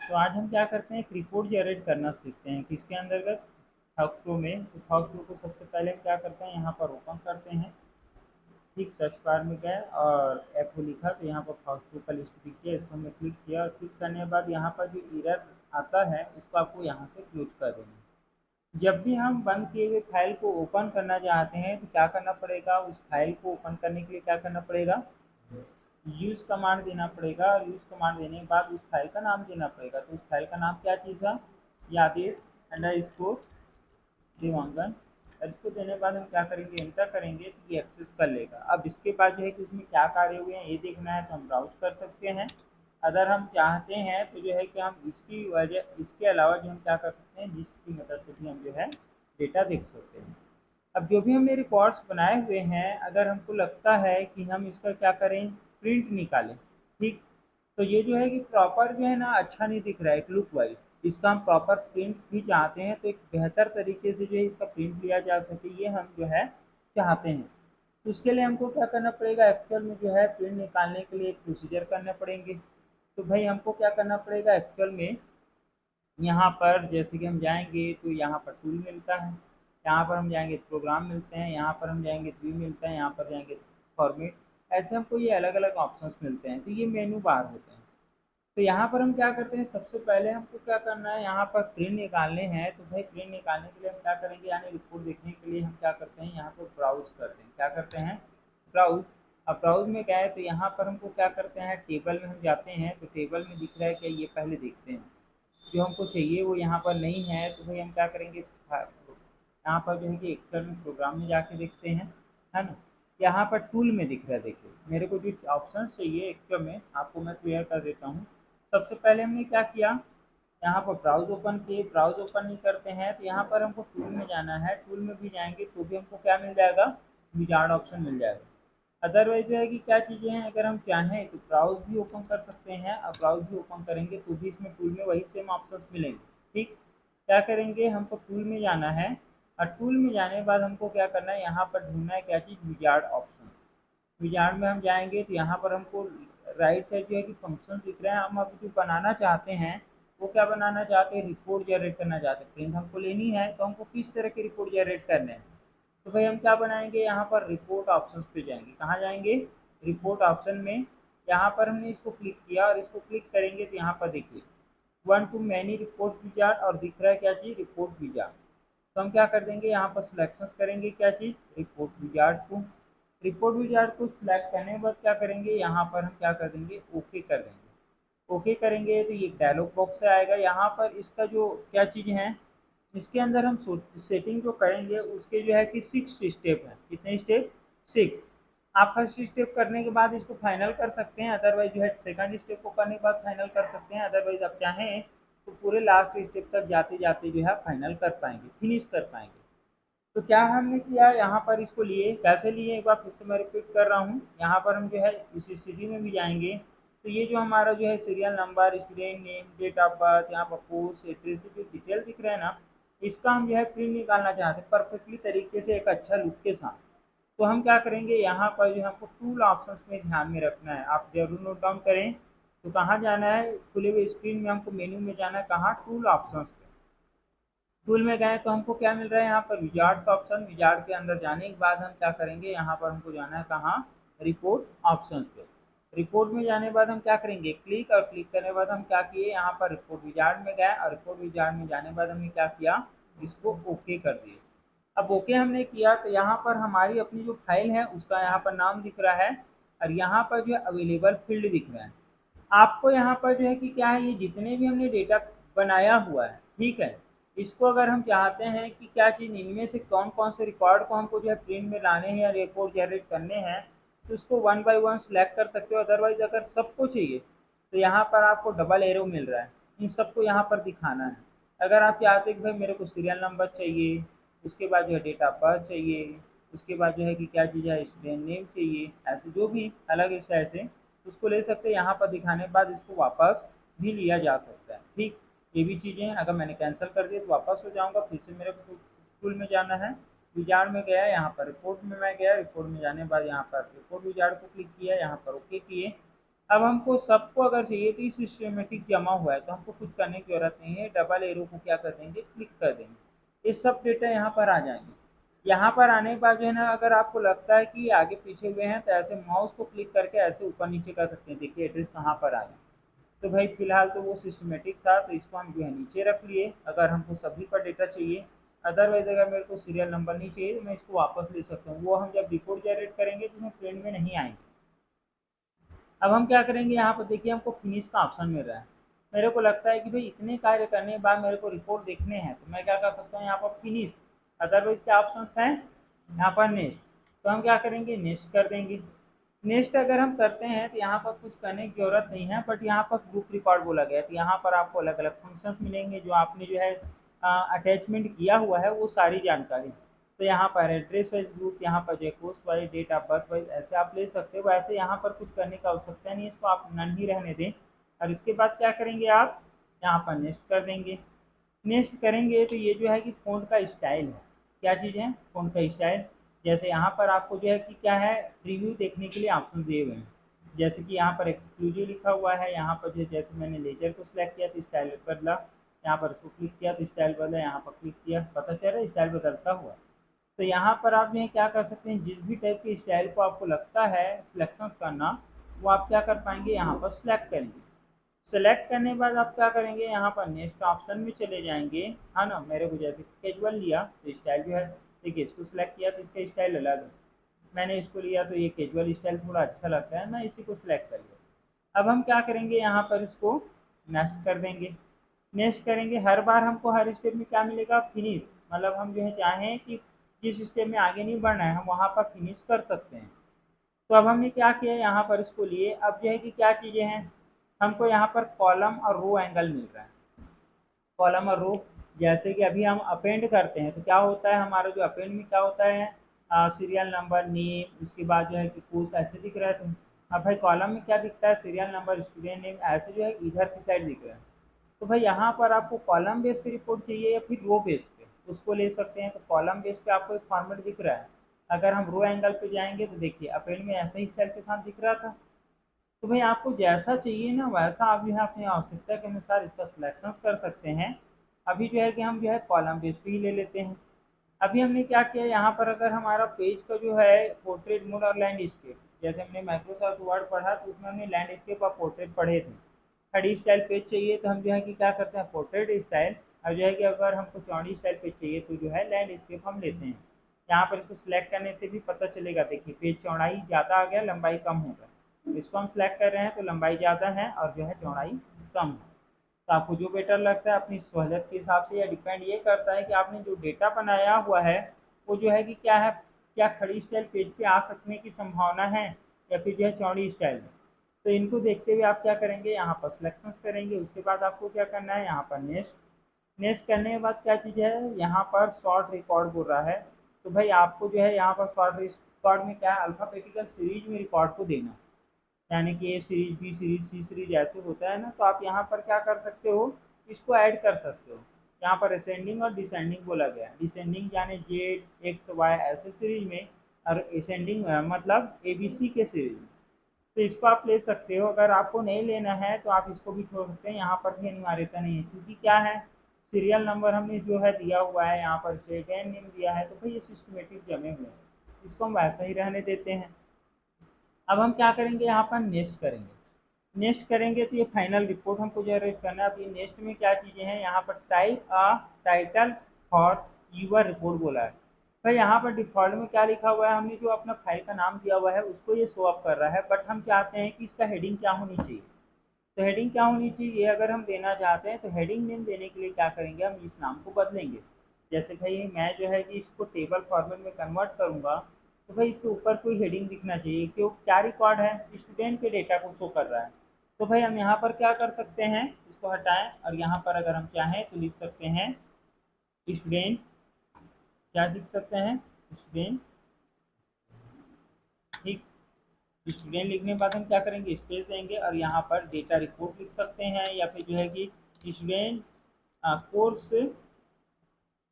तो आज हम क्या करते हैं, एक रिपोर्ट जनरेट करना सीखते हैं किसके अंतर्गत, थॉक में। तो थॉक को सबसे पहले हम क्या करते हैं, यहाँ पर ओपन करते हैं। ठीक, सर्च बार में गए और ऐप को लिखा तो यहाँ पर थॉक का लिस्ट दिख गया, इसको हमने क्लिक किया और क्लिक करने के बाद यहाँ पर जो एरर आता है उसको आपको यहाँ से क्लोज कर देना है। जब भी हम बंद किए हुए फाइल को ओपन करना चाहते हैं तो क्या करना पड़ेगा, उस फाइल को ओपन करने के लिए क्या करना पड़ेगा, यूज़ कमांड देना पड़ेगा और यूज़ कमांड देने के बाद उस फाइल का नाम देना पड़ेगा। तो उस फाइल का नाम क्या चीज़ था, ये आदेश अंडरस्कोर देवांगन। और इसको देने के बाद हम क्या करेंगे, एंटर करेंगे तो ये एक्सेस कर लेगा। अब इसके बाद जो है कि उसमें क्या कार्य हुए हैं ये देखना है तो हम ब्राउज कर सकते हैं। अगर हम चाहते हैं तो जो है कि हम इसकी वजह इसके अलावा जो हम क्या कर सकते हैं, लिस्ट की मदद से भी हम जो है डेटा देख सकते हैं। अब जो भी हमने रिकॉर्ड्स बनाए हुए हैं, अगर हमको लगता है कि हम इसका क्या करें, प्रिंट निकालें। ठीक, तो ये जो है कि प्रॉपर जो है ना अच्छा नहीं दिख रहा है एक लुक वाइज, इसका हम प्रॉपर प्रिंट भी चाहते हैं तो एक बेहतर तरीके से जो है इसका प्रिंट लिया जा सके, ये हम जो है चाहते हैं। तो उसके लिए हमको क्या करना पड़ेगा, एक्चुअल में जो है प्रिंट निकालने के लिए एक प्रोसीजर करने पड़ेंगे। तो भाई हमको क्या करना पड़ेगा, एक्चुअल में यहाँ पर जैसे कि हम जाएंगे तो यहाँ पर टूल मिलता है, यहाँ पर हम जाएंगे तो प्रोग्राम मिलते हैं, यहाँ पर हम जाएंगे तो व्यू मिलता है, यहाँ पर जाएंगे तो फॉर्मेट। ऐसे हमको ये अलग अलग ऑप्शंस मिलते हैं, तो ये मेनू बार होते हैं। तो यहाँ पर हम क्या करते हैं, सबसे पहले हमको क्या करना है, यहाँ पर प्रिंट निकालने हैं तो भाई प्रिंट निकालने के लिए हम क्या करेंगे, यानी रिपोर्ट देखने के लिए हम क्या करते हैं, यहाँ पर ब्राउज करते हैं। क्या करते हैं, ब्राउज। अब ब्राउज में गए तो यहाँ पर हमको क्या करते हैं, टेबल में हम जाते हैं तो टेबल में दिख रहा है क्या, ये पहले देखते हैं। जो हमको चाहिए वो यहाँ पर नहीं है तो भाई हम क्या करेंगे, यहाँ पर जो है कि एक्सेल में प्रोग्राम में जाके देखते हैं, है ना। यहाँ पर टूल में दिख रहा है, देखिए मेरे को जो ऑप्शन चाहिए एक्सेल में आपको मैं क्लियर कर देता हूँ। सबसे पहले हमने क्या किया, यहाँ पर ब्राउज ओपन किए, ब्राउज ओपन नहीं करते हैं तो यहाँ पर हमको टूल में जाना है, टूल में भी जाएंगे तो भी हमको क्या मिल जाएगा, विजार्ड ऑप्शन मिल जाएगा। अदरवाइज जो है कि क्या चीज़ें हैं, अगर हम चाहें तो ब्राउज भी ओपन कर सकते हैं और ब्राउज भी ओपन करेंगे तो भी इसमें टूल में वही सेम ऑप्शन मिलेंगे। ठीक, क्या करेंगे, हमको टूल में जाना है और टूल में जाने के बाद हमको क्या करना है, यहाँ पर ढूंढना है क्या चीज़, विजार्ड ऑप्शन। विजार्ड में हम जाएंगे तो यहाँ पर हमको राइट साइड जो है कि फंक्शन दिख रहे हैं, हम अब जो बनाना चाहते हैं वो क्या बनाना चाहते हैं, रिपोर्ट जनरेट करना चाहते हैं। प्रिंट हमको लेनी है तो हमको किस तरह की रिपोर्ट जनरेट करने हैं, तो भाई हम क्या बनाएंगे, यहाँ पर रिपोर्ट ऑप्शन पे जाएंगे। कहाँ जाएंगे, रिपोर्ट ऑप्शन में। यहाँ पर हमने इसको क्लिक किया और इसको क्लिक करेंगे तो यहाँ पर देखिए one two many report wizard और दिख रहा है क्या चीज़, रिपोर्ट विजार्ड। तो हम क्या कर देंगे, यहाँ पर सिलेक्शन करेंगे क्या चीज़, रिपोर्ट विजार्ड को। रिपोर्ट विजार्ड को सिलेक्ट करने के बाद क्या करेंगे, यहाँ पर हम क्या कर देंगे, ओके कर देंगे। ओके करेंगे तो ये डायलॉग बॉक्स से आएगा। यहाँ पर इसका जो क्या चीज़ है, इसके अंदर हम सेटिंग जो करेंगे उसके जो है कि 6 स्टेप हैं। कितने स्टेप, 6। आप फर्स्ट स्टेप करने के बाद इसको फाइनल कर सकते हैं, अदरवाइज जो है सेकंड स्टेप को करने के बाद फाइनल कर सकते हैं, अदरवाइज आप चाहें तो पूरे लास्ट स्टेप तक जाते जाते जो है फाइनल कर पाएंगे, फिनिश कर पाएंगे। तो क्या हमने किया, यहाँ पर इसको लिए, कैसे लिए एक बार फिर से मैं रिपीट कर रहा हूँ। यहाँ पर हम जो है इस स्थिति में भी जाएंगे तो ये जो हमारा जो है serial number, student name, date of birth, यहाँ पर पोस्ट एड्रेस जो डिटेल दिख रहे हैं ना, इसका हम जो है प्रिंट निकालना चाहते हैं परफेक्टली तरीके से एक अच्छा लुक के साथ। तो हम क्या करेंगे, यहाँ पर जो हमको टूल ऑप्शंस में ध्यान में रखना है, आप जरूर नोट डाउन करें। तो कहाँ जाना है, खुले हुए स्क्रीन में हमको मेन्यू में जाना है, कहाँ, टूल ऑप्शंस पे। टूल में गए तो हमको क्या मिल रहा है, यहाँ पर विजार्ड्स ऑप्शन। विजार्ड के अंदर जाने के बाद हम क्या करेंगे, यहाँ पर हमको जाना है कहाँ, रिपोर्ट ऑप्शंस पे। रिपोर्ट में जाने के बाद हम क्या करेंगे, क्लिक, और क्लिक करने के बाद हम क्या किए, यहाँ पर रिपोर्ट विजार्ड में गए और रिपोर्ट विजार्ड में जाने के बाद हमने क्या किया, इसको ओके कर दिए। अब ओके हमने किया तो यहाँ पर हमारी अपनी जो फाइल है उसका यहाँ पर नाम दिख रहा है और यहाँ पर जो है अवेलेबल फील्ड दिख रहा है। आपको यहाँ पर जो है कि क्या है, ये जितने भी हमने डेटा बनाया हुआ है, ठीक है, इसको अगर हम चाहते हैं कि क्या चीज़ इनमें से कौन कौन से रिकॉर्ड को हमको जो है प्रिंट में लाने हैं या रिपोर्ट जनरेट करने हैं, तो उसको वन बाय वन सिलेक्ट कर सकते हो। अदरवाइज अगर सबको चाहिए तो यहाँ पर आपको डबल एरो मिल रहा है, इन सबको यहाँ पर दिखाना है। अगर आप चाहते हैं कि भाई मेरे को सीरियल नंबर चाहिए, उसके बाद जो है डेट ऑफ बर्थ चाहिए, उसके बाद जो है कि क्या चीज़ है, स्टूडेंट नेम चाहिए, ऐसे जो भी अलग इस तरह से उसको ले सकते हैं। यहाँ पर दिखाने के बाद इसको वापस भी लिया जा सकता है। ठीक, ये भी चीज़ें हैं। अगर मैंने कैंसिल कर दिया तो वापस हो जाऊँगा, फिर से मेरे को टूल में जाना है। विजार्ड में गया, यहाँ पर रिपोर्ट में मैं गया, रिपोर्ट में जाने के बाद यहाँ पर रिपोर्ट विजार्ड को क्लिक किया, यहाँ पर ओके किए। अब हमको सबको अगर चाहिए तो सिस्टमेटिक जमा हुआ है तो हमको कुछ करने की ज़रूरत नहीं है, डबल एरो को क्या कर देंगे, क्लिक कर देंगे, ये सब डेटा यहाँ पर आ जाएंगे। यहाँ पर आने के बाद जो है ना, अगर आपको लगता है कि आगे पीछे हुए हैं तो ऐसे माउस को क्लिक करके ऐसे ऊपर नीचे कर सकते हैं, देखिए एड्रेस कहाँ पर आ गया। तो भाई फिलहाल तो वो सिस्टमेटिक था तो इसको हम जो है नीचे रख लिए, अगर हमको सभी का डेटा चाहिए। अदरवाइज अगर मेरे को सीरियल नंबर नहीं चाहिए तो मैं इसको वापस ले सकता हूँ, वो हम जब रिपोर्ट जनरेट करेंगे तो उसमें प्रिंट में नहीं आएंगे। अब हम क्या करेंगे, यहाँ पर देखिए हमको फिनिश का ऑप्शन मिल रहा है। मेरे को लगता है कि भाई इतने कार्य करने के बाद मेरे को रिपोर्ट देखने हैं तो मैं क्या कर सकता हूँ, यहाँ पर फिनिश, अदरवाइज क्या ऑप्शन है यहाँ पर नेक्स्ट। तो हम क्या करेंगे, नेक्स्ट कर देंगे। नेक्स्ट अगर हम करते हैं तो यहाँ पर कुछ करने की जरूरत नहीं है, बट यहाँ पर ग्रुप रिकॉर्ड बोला गया है तो यहाँ पर आपको अलग अलग फंक्शंस मिलेंगे जो आपने जो है अटैचमेंट किया हुआ है वो सारी जानकारी। तो यहाँ पर एड्रेस वाइज ग्रुप, यहाँ पर जो course wise, date of birth wise ऐसे आप ले सकते हो। वैसे यहाँ पर कुछ करने की आवश्यकता नहीं है, इसको आप नन ही रहने दें। और इसके बाद क्या करेंगे, आप यहाँ पर नेक्स्ट कर देंगे। नेक्स्ट करेंगे तो ये जो है कि फ़ॉन्ट का स्टाइल है, क्या चीज़ है, फ़ॉन्ट का स्टाइल। जैसे यहाँ पर आपको जो है कि क्या है, प्रीव्यू देखने के लिए ऑप्शन दिए हुए हैं। जैसे कि यहाँ पर एक्सक्लूसिव लिखा हुआ है, यहाँ पर जो जैसे मैंने लेजर को सिलेक्ट किया तो स्टाइल बदला, यहाँ पर इसको क्लिक किया तो स्टाइल बदला, यहाँ पर क्लिक किया, पता चल रहा है स्टाइल बदलता हुआ। तो यहाँ पर आप जो है क्या कर सकते हैं, जिस भी टाइप के स्टाइल को आपको लगता है सिलेक्शन करना, वो आप क्या कर पाएंगे, यहाँ पर सिलेक्ट करेंगे। सेलेक्ट करने के बाद आप क्या करेंगे, यहाँ पर नेक्स्ट ऑप्शन में चले जाएंगे, है ना। मेरे को जैसे कैजुअल लिया तो स्टाइल जो है, देखिए इसको सिलेक्ट किया तो इसका स्टाइल अलग है। मैंने इसको लिया तो ये कैजुअल स्टाइल थोड़ा अच्छा लगता है, मैं इसी को सिलेक्ट कर लिया। अब हम क्या करेंगे, यहाँ पर इसको नेक्स्ट कर देंगे। नेक्स्ट करेंगे, हर बार हमको हर स्टेप में क्या मिलेगा, फिनिश। मतलब हम जो है चाहें कि जिस स्टेप में आगे नहीं बढ़ना है हम वहाँ पर फिनिश कर सकते हैं। तो अब हमने क्या किया, यहाँ पर इसको लिए। अब जो है कि क्या चीज़ें हैं, हमको यहाँ पर कॉलम और रो एंगल मिल रहा है। कॉलम और रो, जैसे कि अभी हम अपेंड करते हैं तो क्या होता है, हमारा जो अपेंड में क्या होता है, सीरियल नंबर, नेम, उसके बाद जो है कि कोर्स ऐसे दिख रहा है। तो अब भाई कॉलम में क्या दिखता है, सीरियल नंबर, स्टूडेंट नेम, ऐसे जो है इधर की साइड दिख रहा है। तो भाई यहाँ पर आपको कॉलम बेस पे रिपोर्ट चाहिए या फिर रो बेस पे, उसको ले सकते हैं। तो कॉलम बेस पे आपको एक फॉर्मेट दिख रहा है। अगर हम रो एंगल पे जाएंगे तो देखिए अपेंड में ऐसे ही स्टाइल के साथ दिख रहा था। तो भाई आपको जैसा चाहिए ना वैसा आप जो है अपनी आवश्यकता के अनुसार इसका सिलेक्शन कर सकते हैं। अभी जो है कि हम जो है कॉलम बेस पे ही ले लेते हैं। अभी हमने क्या किया, यहाँ पर अगर हमारा पेज का जो है पोर्ट्रेट मोड और लैंडस्केप, जैसे हमने माइक्रोसॉफ्ट वर्ड पढ़ा तो उसमें हमने लैंडस्केप और पोर्ट्रेट पढ़े थे। खड़ी स्टाइल पेज चाहिए तो हम जो है कि क्या करते हैं, पोर्ट्रेट स्टाइल। और जो है कि अगर हमको चौड़ी स्टाइल पेज चाहिए तो जो है लैंडस्केप हम लेते हैं। यहाँ पर इसको सिलेक्ट करने से भी पता चलेगा, देखिए पेज चौड़ाई ज़्यादा आ गया, लंबाई कम हो गया। इसको हम सिलेक्ट कर रहे हैं तो लंबाई ज़्यादा है और जो है चौड़ाई कम है। तो आपको जो बेटर लगता है अपनी सहूलियत के हिसाब से, या डिपेंड ये करता है कि आपने जो डेटा बनाया हुआ है वो जो है कि क्या है, क्या खड़ी स्टाइल पेज पे आ सकने की संभावना है या फिर जो है चौड़ी स्टाइल में। तो इनको देखते हुए आप क्या करेंगे, यहाँ पर सिलेक्शन करेंगे। उसके बाद आपको क्या करना है, यहाँ पर नेक्स्ट। नेक्स्ट करने के बाद क्या चीज़ है, यहाँ पर शॉर्ट रिकॉर्ड बोल रहा है। तो भाई आपको जो है यहाँ पर शॉर्ट रिकॉर्ड में क्या है, अल्फ़ाबेटिकल सीरीज में रिकॉर्ड को देना, यानी कि ए सीरीज, बी सीरीज, सी सीरीज ऐसे होता है ना। तो आप यहाँ पर क्या कर सकते हो, इसको ऐड कर सकते हो। यहाँ पर असेंडिंग और डिसेंडिंग बोला गया है। डिसेंडिंग यानी जेड, एक्स, वाई ऐसे सीरीज में, और असेंडिंग मतलब ए बी सी के सीरीज में। तो इसको आप ले सकते हो। अगर आपको नहीं लेना है तो आप इसको भी छोड़ सकते हैं, यहाँ पर भी अनिवार्यता नहीं है, क्योंकि क्या है, सीरियल नंबर हमने जो है दिया हुआ है, यहाँ पर सेकेंड नेम दिया है, तो भाई ये सिस्टमेटिक जमे हुए हैं, इसको हम वैसा ही रहने देते हैं। अब हम क्या करेंगे, यहाँ पर नेक्स्ट करेंगे। नेक्स्ट करेंगे तो ये फाइनल रिपोर्ट हमको जनरेट करना है। अब ये नेक्स्ट में क्या चीज़ें हैं, यहाँ पर type a title for your report बोला है। भाई यहाँ पर डिफ़ॉल्ट में क्या लिखा हुआ है, हमने जो अपना फाइल का नाम दिया हुआ है उसको ये शो अप कर रहा है, बट हम चाहते हैं कि इसका हेडिंग क्या होनी चाहिए। तो हेडिंग क्या होनी चाहिए, अगर हम देना चाहते हैं तो हेडिंग नेम देने के लिए क्या करेंगे, हम इस नाम को बदलेंगे। जैसे भाई मैं जो है कि इसको टेबल फॉर्मेट में कन्वर्ट करूँगा, तो भाई इसके ऊपर कोई हेडिंग दिखना चाहिए, क्यों, क्या रिकॉर्ड है, स्टूडेंट के डेटा को शो कर रहा है। तो भाई हम यहाँ पर क्या कर सकते हैं, इसको हटाएं और यहाँ पर अगर हम चाहें तो लिख सकते हैं स्टूडेंट, क्या लिख सकते हैं, स्टूडेंट, ठीक। स्टूडेंट लिखने के बाद हम क्या करेंगे, स्पेस देंगे और यहाँ पर डेटा रिपोर्ट लिख सकते हैं, या फिर जो है कि स्टूडेंट कोर्स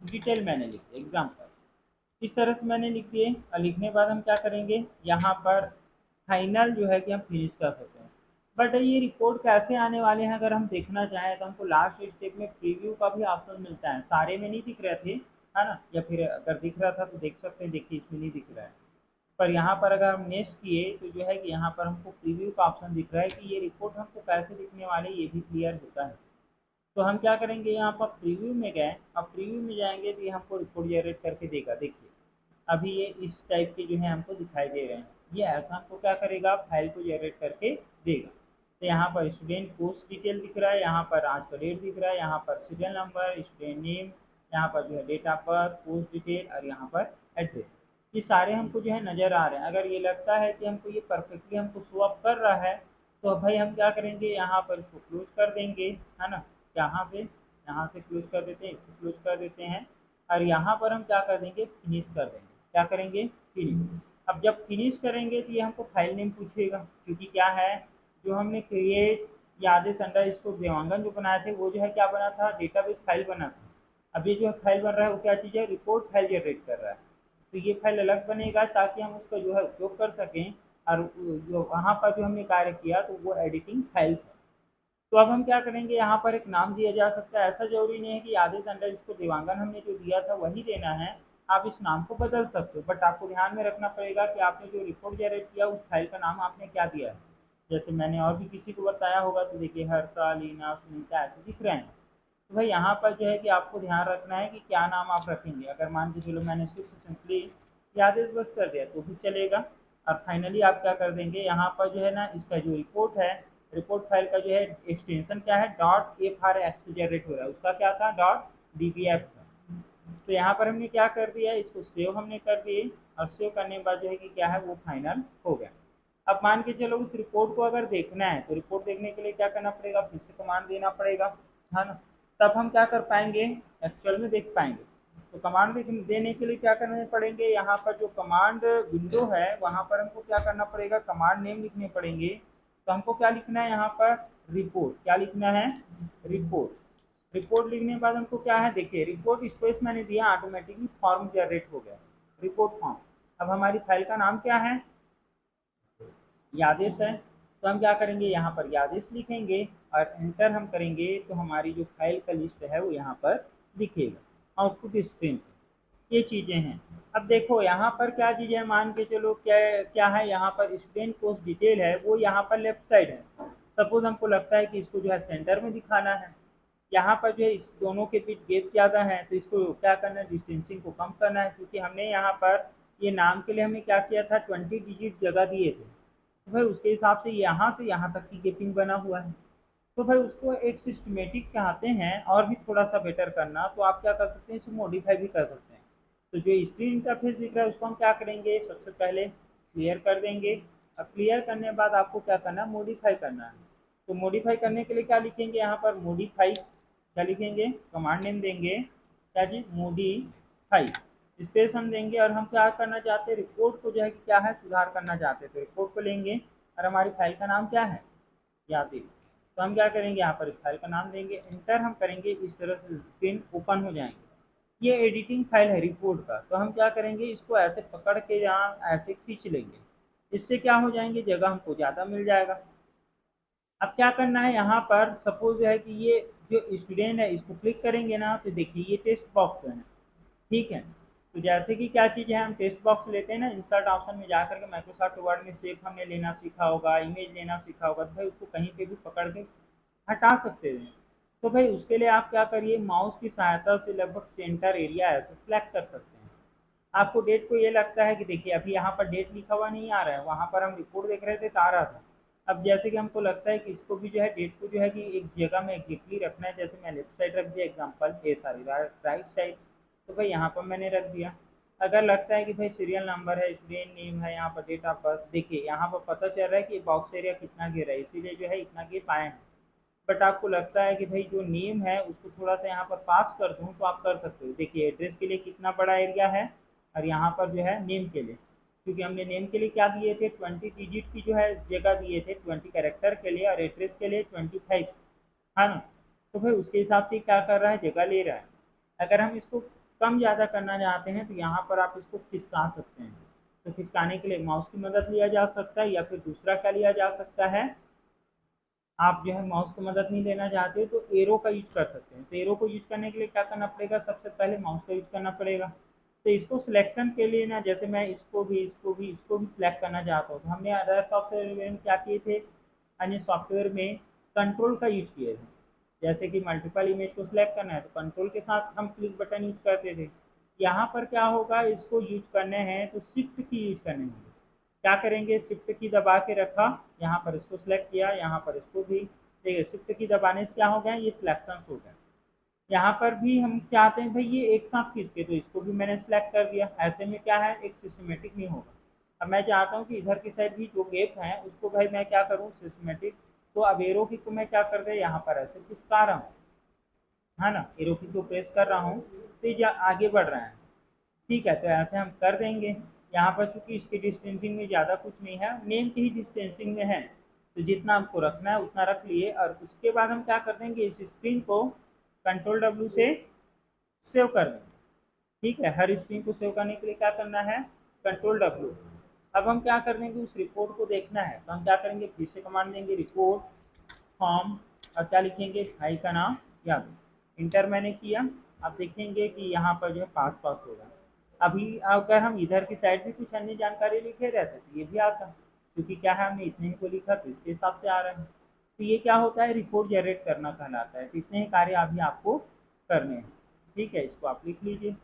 डिटेल मैंने लिख दिया एग्जाम्पल। इस तरह से मैंने लिख दिए, और लिखने के बाद हम क्या करेंगे, यहाँ पर फाइनल जो है कि हम फिनिश कर सकते हैं। बट ये रिपोर्ट कैसे आने वाले हैं अगर हम देखना चाहें तो हमको लास्ट स्टेप में प्रीव्यू का भी ऑप्शन मिलता है। सारे में नहीं दिख रहे थे, है ना, या फिर अगर दिख रहा था तो देख सकते हैं, देखिए इसमें नहीं दिख रहा है। पर यहाँ पर अगर हम नेक्स्ट किए तो जो है कि यहाँ पर हमको प्रीव्यू का ऑप्शन दिख रहा है कि ये रिपोर्ट हमको कैसे दिखने वाले ये भी क्लियर होता है। तो हम क्या करेंगे, यहाँ पर प्रीव्यू में गए, अब प्रीव्यू में जाएंगे तो ये हमको रिपोर्ट जनरेट करके देगा। देखिए अभी ये इस टाइप के जो है हमको दिखाई दे रहे हैं, ये ऐसा हमको क्या करेगा, फाइल को जनरेट करके देगा। तो यहाँ पर स्टूडेंट पोस्ट डिटेल दिख रहा है, यहाँ पर आज का डेट दिख रहा है, यहाँ पर सीरियल नंबर, स्टूडेंट नेम, यहाँ पर जो है date of birth, post detail और यहाँ पर एड्रेस, ये सारे हमको जो है नज़र आ रहे हैं। अगर ये लगता है कि हमको ये परफेक्टली हमको शो अप कर रहा है तो भाई हम क्या करेंगे, यहाँ पर इसको क्लोज कर देंगे, है ना, यहाँ से क्लोज कर देते हैं, इसको क्लोज कर देते हैं और यहाँ पर हम क्या कर देंगे, फिनिश कर देंगे। क्या करेंगे, फिनिश। अब जब फिनिश करेंगे तो ये हमको फाइल नेम पूछेगा, क्योंकि क्या है, जो हमने क्रिएट यादें अंडर इसको देवांगन जो बनाए थे वो जो है क्या बना था, डेटाबेस फाइल बना था। अब ये जो फाइल बन रहा है वो क्या चीज़ है, रिपोर्ट फाइल जनरेट कर रहा है। तो ये फाइल अलग बनेगा ताकि हम उसका जो है उपयोग कर सकें, और जो वहाँ पर जो हमने कार्य किया तो वो एडिटिंग फाइल था। तो अब हम क्या करेंगे, यहाँ पर एक नाम दिया जा सकता है, ऐसा जरूरी नहीं है कि आदेश अंडर इसको देवांगन हमने जो दिया था वही देना है, आप इस नाम को बदल सकते हो। बट आपको ध्यान में रखना पड़ेगा कि आपने जो रिपोर्ट जनरेट किया उस फाइल का नाम आपने क्या दिया है। जैसे मैंने और भी किसी को बताया होगा तो देखिए हर्षा, लीना, सुनीता ऐसे दिख रहे हैं। तो भाई यहाँ पर जो है कि आपको ध्यान रखना है कि क्या नाम आप रखेंगे। अगर मान के चलो मैंने सिर्फ सिंपली आदेश बस कर दिया तो भी चलेगा। और फाइनली आप क्या कर देंगे, यहाँ पर जो है ना इसका जो रिपोर्ट है, रिपोर्ट फाइल का जो है एक्सटेंशन क्या है, dot F R x generate हो रहा है, उसका क्या था, डॉट डी बी एफ था। तो यहाँ पर हमने क्या कर दिया, इसको सेव हमने कर दिए, और सेव करने के बाद जो है कि क्या है वो फाइनल हो गया। अब मान के चलो उस रिपोर्ट को अगर देखना है तो रिपोर्ट देखने के लिए क्या करना पड़ेगा, फिर से कमांड देना पड़ेगा, है ना, तब हम क्या कर पाएंगे, एक्चुअल में देख पाएंगे। तो कमांड देने के लिए क्या करने पड़ेंगे, यहाँ पर जो कमांड विंडो है वहाँ पर हमको क्या करना पड़ेगा, कमांड नेम लिखने पड़ेंगे। तो हमको क्या लिखना है यहाँ पर, रिपोर्ट, क्या लिखना है, रिपोर्ट। रिपोर्ट लिखने के बाद हमको क्या है, देखिए रिपोर्ट स्पेस मैंने दिया, ऑटोमेटिकली फॉर्म जनरेट हो गया, रिपोर्ट फॉर्म। अब हमारी फाइल का नाम क्या है, यादेश है। तो हम क्या करेंगे, यहाँ पर यादेश लिखेंगे और एंटर हम करेंगे तो हमारी जो फाइल का लिस्ट है वो यहाँ पर दिखेगा आउटपुट स्क्रीन पे। ये चीज़ें हैं। अब देखो यहाँ पर क्या चीज़ें हैं, मान के चलो क्या क्या है, यहाँ पर स्टूडेंट पोस्ट डिटेल है वो यहाँ पर लेफ्ट साइड है। सपोज हमको लगता है कि इसको जो है सेंटर में दिखाना है, यहाँ पर जो है इस दोनों के बीच गैप ज़्यादा है तो इसको क्या करना है, डिस्टेंसिंग को कम करना है, क्योंकि हमने यहाँ पर ये नाम के लिए हमने क्या किया था, 20 डिजिट जगह दिए थे। तो भाई उसके हिसाब से यहाँ तक की गेपिंग बना हुआ है। तो भाई उसको एक सिस्टमेटिक चाहते हैं और भी थोड़ा सा बेटर करना, तो आप क्या कर सकते हैं, इसको मॉडिफाई भी कर सकते हैं। तो जो स्क्रीन इंटरफेस दिख रहा है उसको हम क्या करेंगे, सबसे पहले क्लियर कर देंगे। अब क्लियर करने के बाद आपको क्या करना है, मॉडिफाई करना है। तो मॉडिफाई करने के लिए क्या लिखेंगे, यहाँ पर मॉडिफाई, क्या लिखेंगे, कमांड नेम देंगे, क्या जी, मॉडिफाई, स्पेस हम देंगे। और हम क्या करना चाहते हैं, रिपोर्ट को जो है कि क्या है, सुधार करना चाहते हैं, तो रिपोर्ट को लेंगे और हमारी फाइल का नाम क्या है, यादें। तो हम क्या करेंगे, यहाँ पर इस फाइल का नाम देंगे, इंटर हम करेंगे, इस तरह से स्क्रीन ओपन हो जाएंगे। ये एडिटिंग फाइल है रिपोर्ट का। तो हम क्या करेंगे, इसको ऐसे पकड़ के यहाँ ऐसे खींच लेंगे, इससे क्या हो जाएंगे, जगह हमको ज़्यादा मिल जाएगा। अब क्या करना है, यहाँ पर सपोज है कि ये जो स्टूडेंट है इसको क्लिक करेंगे ना तो देखिए ये टेक्स्ट बॉक्स है, ठीक है। तो जैसे कि क्या चीज़ है, हम टेक्स्ट बॉक्स लेते हैं ना, इंसर्ट ऑप्शन में जाकर के माइक्रोसॉफ्ट वर्ड में शेप हमने लेना सीखा होगा, इमेज लेना सीखा होगा, तो भाई उसको कहीं पे भी पकड़ के हटा सकते हैं। तो भाई उसके लिए आप क्या करिए, माउस की सहायता से लगभग सेंटर एरिया ऐसे सेलेक्ट कर सकते हैं। आपको डेट को ये लगता है कि देखिए अभी यहाँ पर डेट लिखा हुआ नहीं आ रहा है, वहाँ पर हम रिपोर्ट देख रहे थे तो आ रहा था। अब जैसे कि हमको लगता है कि इसको भी जो है डेट को जो है कि एक जगह में एग्जैक्टली रखना है, जैसे मैं लेफ्ट साइड रख दिया एग्जाम्पल, ये सारी राइट साइड, तो भाई यहाँ पर मैंने रख दिया। अगर लगता है कि भाई सीरियल नंबर है, स्टूडेंट नेम है, यहाँ पर डेट ऑफ बर्थ, देखिए यहाँ पर पता चल रहा है कि बॉक्स एरिया कितना घेरा है, इसीलिए जो है इतना घेर पाए हैं। बट आपको लगता है कि भाई जो नेम है उसको थोड़ा सा यहाँ पर पास कर दूँ तो आप कर सकते हो। देखिए एड्रेस के लिए कितना बड़ा एरिया है, और यहाँ पर जो है नेम के लिए, क्योंकि हमने नेम के लिए क्या दिए थे, 20 डिजिट की जो है जगह दिए थे, 20 कैरेक्टर के लिए, और एड्रेस के लिए 25, है ना। तो भाई उसके हिसाब से क्या कर रहा है, जगह ले रहा है। अगर हम इसको कम ज़्यादा करना चाहते हैं तो यहाँ पर आप इसको खिसका सकते हैं। तो खिसकाने के लिए माउस की मदद लिया जा सकता है, या फिर दूसरा क्या लिया जा सकता है, आप जो है माउस की मदद नहीं लेना चाहते हो तो एरो का यूज कर सकते हैं। तो एरो को यूज करने के लिए क्या करना पड़ेगा, सबसे पहले माउस का यूज करना पड़ेगा। तो इसको सिलेक्शन के लिए ना, जैसे मैं इसको भी सिलेक्ट करना चाहता हूँ, तो हमने अदर सॉफ्टवेयर में क्या किए थे, अन्य सॉफ्टवेयर में कंट्रोल का यूज किए थे। जैसे कि मल्टीपल इमेज को सिलेक्ट करना है तो कंट्रोल के साथ हम क्लिक बटन यूज करते थे। यहाँ पर क्या होगा, इसको यूज करने हैं तो शिफ्ट की यूज करने होंगे। क्या करेंगे, शिफ्ट की दबा के रखा, यहाँ पर इसको सिलेक्ट किया, यहाँ पर इसको भी, देखिए शिफ्ट की दबाने से क्या हो गया, ये सिलेक्शन हो गया। यहाँ पर भी हम चाहते हैं भाई ये एक साथ खींच के, तो इसको भी मैंने सिलेक्ट कर दिया। ऐसे में क्या है, एक सिस्टमेटिक नहीं होगा। अब मैं चाहता हूँ कि इधर की साइड भी जो गेप है उसको भाई मैं क्या करूँ, सिस्टमेटिक। तो अब एरो की को मैं क्या कर दे, यहाँ पर ऐसे खिसका रहा हूँ, है ना, एरो की को प्रेस कर रहा हूँ तो ये आगे बढ़ रहा है। ठीक है, तो ऐसे हम कर देंगे। यहाँ पर चूंकि इसकी डिस्टेंसिंग में ज़्यादा कुछ नहीं है, नेम की ही डिस्टेंसिंग में है, तो जितना आपको रखना है उतना रख लिए। और उसके बाद हम क्या कर देंगे, इस स्क्रीन को कंट्रोल डब्ल्यू से सेव कर देंगे। ठीक है, हर स्क्रीन को सेव करने के लिए क्या करना है, कंट्रोल डब्ल्यू। अब हम क्या कर देंगे, उस रिपोर्ट को देखना है तो हम क्या करेंगे, फिर से कमांड देंगे, रिपोर्ट फॉर्म, और क्या लिखेंगे, फाइल का नाम याद, इंटर मैंने किया। अब देखेंगे कि यहाँ पर जो है पास पास होगा। अभी अगर हम इधर की साइड भी कुछ अन्य जानकारी लिखे रहते तो ये भी आता, क्योंकि क्या है हमने इतने ही को लिखा तो इसके हिसाब से आ रहा है। तो ये क्या होता है, रिपोर्ट जनरेट करना कहलाता है। तो इतने ही कार्य अभी आपको करने हैं। ठीक है, इसको आप लिख लीजिए।